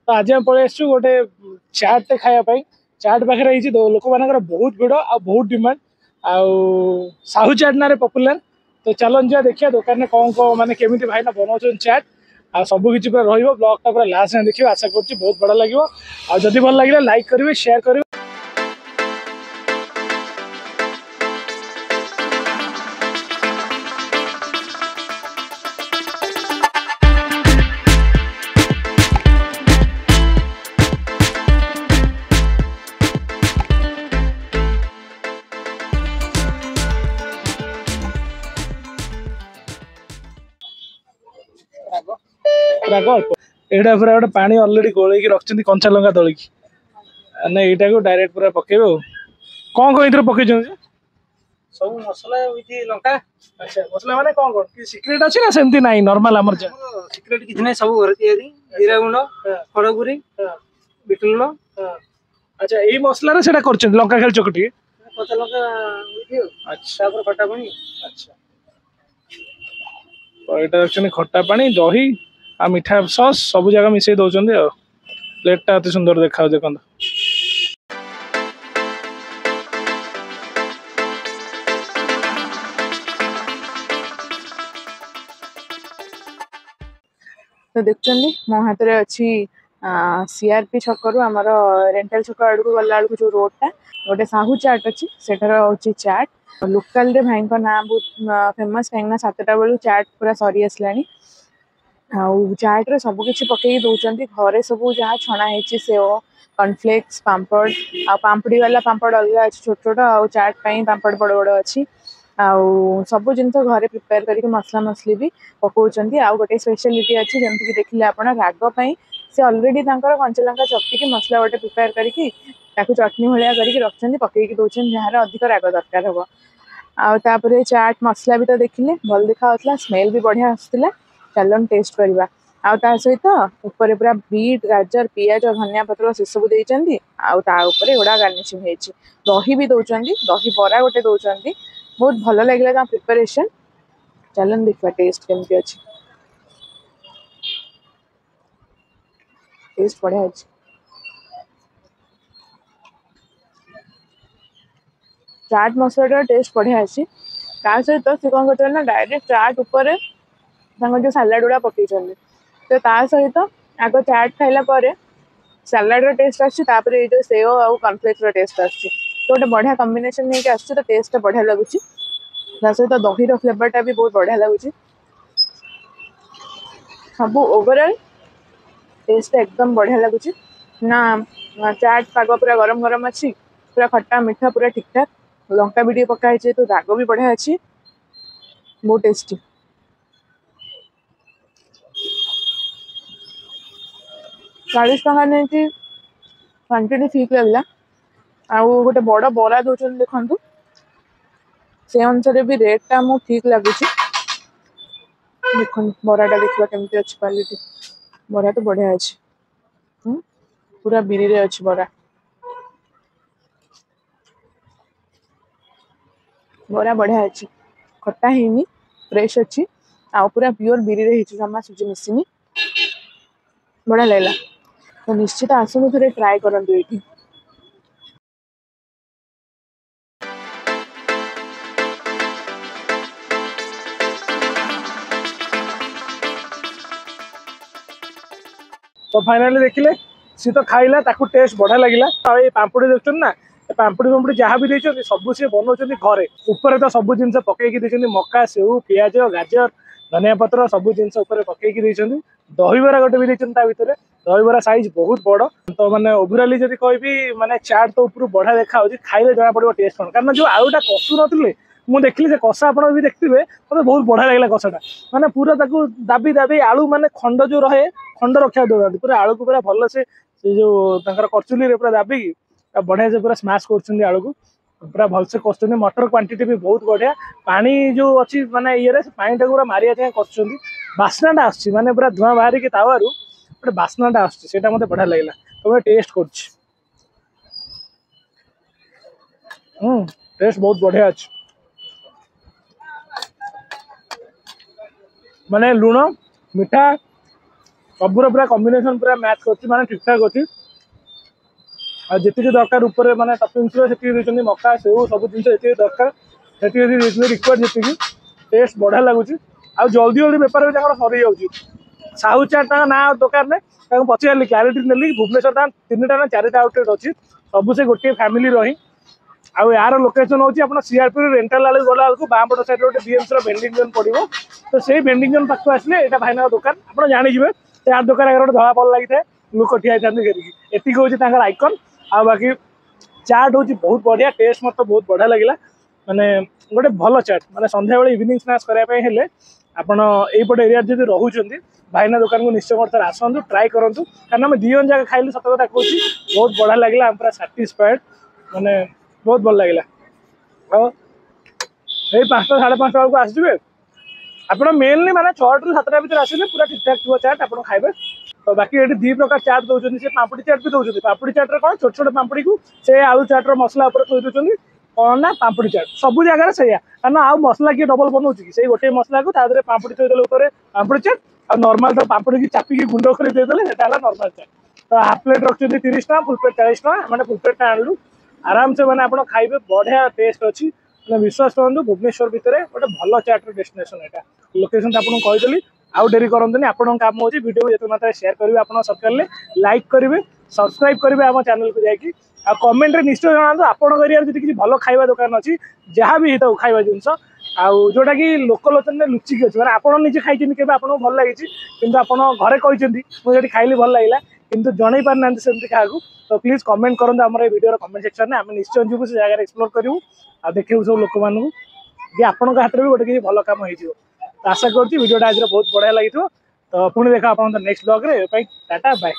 तो आज आम पलि आसु गोटे चाटे खायापाई चाट पाखे लोक मान बहुत भिड़ आ बहुत डिमांड आउ साहू चाट ना पपुलर। तो चलो जा देखिए दुकान में कौन कौन माने केमिति भाईना बनाउछन चाट आ सब किछि पूरा रहिबो ब्लॉग टा पूरा लास्ट में देखियो आशा करछि बहुत बड़ा लागिवो आ जदि भल लागिला लाइक करिवे शेयर करिवे। राग अल्प एटा पूरा गोटे पानी अलरेडी गोलैकी रखिंट कंचा लंका दलिकी ना यहाँ को डायरेक्ट पूरा पकेबे कौन कौन इधर पकई सब मसला लंका। अच्छा मसला माने कौन कौन कि सीक्रेट अछि ना सेमती नाही नॉर्मल हमर जे सिक्रेट किछ नै सब घर तयारी जीरा गुंड खड़गुरी बिट लूण। अच्छा एई मसला रे सेटा करछन लंका खाली चकटी कच्चा लंका उठियो। अच्छा तापर खट्टा पानी। अच्छा तो एटा रखछन खट्टा पानी दही आ मीठा सॉस सब जगह मिसई दउछन आ प्लेट ता अति सुंदर देखाउ देखन। तो देखुଛନ୍ତି मो हाथ रे अच्छी सीआरपी छकरू आमर रेंटल छक आड़ू गला आड़ू जो रोडटा गोटे साहू चाट अच्छी सेठार हूँ चाट लोकाल भाई ना बहुत फेमस कहीं सातटा बेलू चाट पूरा सरी आसला चाट रे सब किसी पकई दौरान घरे सब जहाँ छणा है सेव कॉर्नफ्लेक्स पापड़ आ पापड़ी वाला पापड़ अलग अच्छी छोट छोट आ चाट पापड़ बड़ बड़ अच्छी आउ सब जिनस घरे प्रिपेयर करके मसला मसली भी पकाउछंती। आउ गोटे स्पेशलिटी अच्छी जमती कि देखिले आपण राग पई से ऑलरेडी तांकर कंचा लंका चक्की मसला गोटे प्रिपेयर करके ताकू चटनी भलिया करके रखछंती पकेकी दउछन जहार अधिक राग दरकार हबो। आउ तापरे चाट मसला भी तो देखिले भल देखा होतला स्मेल भी बढ़िया आसुतला चलन टेस्ट करबा। आउ ता सहित ऊपर पूरा बीट गाजर पियाज धनिया पत्र से सब देइचंती आउ ता ऊपर एडा गार्निशिंग हेची दही भी दउचंती दही बरा गोटे दउचंती बहुत भल लगे प्रिपरेशन चलन देखा टेस्ट केमती अच्छी टेस्ट बढ़िया अच्छी चाट मसला टेस्ट बढ़िया अच्छी ता सहित से कौन करते ना डायरेक्ट चाट ऊपर जो सालाड गुड़ा पकई तो ता सहित आग चाट खाइला सालाड टेस्ट आसपर ये जो सेव आउ कॉर्नफ्लेक्स टेस्ट आसछि तो गोटे बढ़िया कॉम्बिनेशन नहीं आसछि तो टेस्ट बढ़िया लगुच सहित दही फ्लेवरटा भी बहुत बढ़िया लगुच सब ओवरऑल टेस्ट एकदम बढ़िया लगुच ना चाट पाग पूरा गरम गरम अच्छी पूरा खट्टा मीठा पूरा ठीक ठाक लंका भी पकाई तो राग भी बढ़िया अच्छी बहुत टेस्टी 40 टका नहीं कि क्वांटिटी ठीक लगला आउ गोटे बड़ बरा दौरान देखु से अनुसार भी रेटा मो ठीक लगुच देख बराटा देखा केमती अच्छी क्वालिटी बरा तो बढ़िया अच्छी पूरा बिरी रे अच्छी बरा बरा बढ़िया अच्छी खट्टा हेनी फ्रेश अच्छी आ पूरा प्योर बिरी रे हिची जमा सुजी मिसिनी बढ़िया लगला तो निश्चित आसनु थे ट्राए करंतु एठी। तो फाइनाली देखिले सी तो खाइला ताकू टेस्ट बढ़िया लगिला आ ए पांपड़ी देखछन ना पांपड़ी पांपड़ी जहाँ भी देछन सब सी बनाउछन घरे ऊपर तो सब जिनस पकईकी देछन मक्का सेव पियाज गाजर धनिया पत्र सब जिनस ऊपर पकईकी देछन दहीबरा गोटे भी देछन ता भितर दहीबरा साइज बहुत बड़ तो माने ओवरऑली जदी कहबी माने चाट तो ऊपर बढ़िया देखा होची खाइले जना पड़ो टेस्ट कोन कारण जो आलूटा कसु नथिले मु देखली से कषा आप भी देखिए मतलब बहुत बढ़िया लगे कषाटा माने पूरा ताकू दाबी दाबी आलू माने खंड जो रहे खंड रखा दौरान पूरा आलू को पूरा भल से जो करचुली रे पूरा दाबी बढ़िया से पूरा स्मैश कर आलू को पूरा भलसे कस मटर क्वांटिटी भी बहुत बढ़िया पानी जो अच्छी माने ये पानी टाक पूरा मारिया चाहे कस बास्नाटा आस माने पूरा धुआं बाहर तावारू गोटे बास्नाटा आसा मत बढ़िया लगे तो टेस्ट कर टेस्ट बहुत बढ़िया अच्छे माने लुण मीठा सबूर पूरा कॉम्बिनेशन पूरा मैच कर माने ठीक ठाक अच्छी जी दरकार ऊपर माने टपिंग्स से मका सेव सब जिन जी दरकार से रिक्वायर जी टेस्ट बढ़िया लगुच आ जल्दी जल्दी बेपार भी सरी जाऊँगी साहू चाट ना दुकान में पचारि क्लारीटी नेली भुवनेश्वर 3टा ना 4टा आउटलेट अच्छी सब से गोटे फैमिली रही आउ यार लोकेशन हूँ आप सीआरपी रेन्टाल आलू गला बेलू बाँपट साइड गोटे बीएमसी भेंडिंग जोन पड़ो तो से भेंडिंग जोन पाखक आसले यहाँ भाईना दुकान आप जाने यार दुकान आगे गोटे धला पल लगी लोक ठिया घेरिकी एतिक हूँ आइकन आ बाकी चाट हूँ बहुत बढ़िया टेस्ट मत बहुत बढ़िया लगे माने गोटे भल चाट माने संध्या बेले इवनिंग स्नैक्स करने आपड़ यपटे एरिया जब रोचे भाईना दुकान को निश्चय गोटे आसतु ट्राए करूँ कारण आम दिजन जगह खाइल सत कथा कहूँ बहुत बढ़िया लगे आम पूरा साटिस्फाइड माने बहुत भल लगे और यही 5टा 5:30 बेलू आसवे आप मेनली माने 6टा ରୁ 7ଟା भर आसे पूरा ठीक ठाक थोड़ा चाट आप खाइबे तो बाकी ये 2 प्रकार चाट दौरान से पापड़ी चाट भी दौरान पापड़ी चाट कौन छोट छोट पापड़ी को से आलू चाट मसला थोड़ी दौरान कौन ना पापड़ी चाट सब जगह से कारण आउ मसला किए डबल बनाऊँ कि गोटे मसला को पापड़ी थोड़े पापड़ी चाट और नॉर्मल तो पापड़ी की चापिकी गुंड कर देदेले नॉर्मल चाट तो हाफ प्लेट रखते 30 टका फुल प्लेट 40 टका मैंने फुल प्लेट आणलु आराम से मैंने आप खाइबे बढ़िया टेस्ट अच्छी विश्वास करूँ भुवनेश्वर भितर गोटे भल चाट डेस्टिनेशन यहाँ लोकेशन आपको कहीदेली आउ डेरी करते आपन काम हो वीडियो जिते मात्रा शेयर करेंगे आप सकाले लाइक करेंगे सब्सक्राइब करेंगे आम चैनल को जाकि आ कमेंट निश्चय जनातु आपण एरिया किसी भल खाଇବା दुकान अच्छी जहाँ भी होता खाଇବା जिनस जोटा कि लोकल अच्छे लुचिकी अच्छी मैंने आपड़ निजे खाई के आपको भल लगी कि आप घरे कहते मुझे खाइली भल लगे किंतु जन पारना सेमती क्या तो प्लीज कमेंट करूँ आम वीडियो कमेंट सेक्शन में आम निश्चय जीवु से जगह एक्सप्लोर करूँ आ देखू सब लोक मानू कि आपण हाथ में भी गोटे किसी भल कम हो आशा करुँच वीडियोटा आज बहुत बढ़िया लगी तो पुणी देखा आप नेक्स्ट ब्लॉग रे टाटा बाय।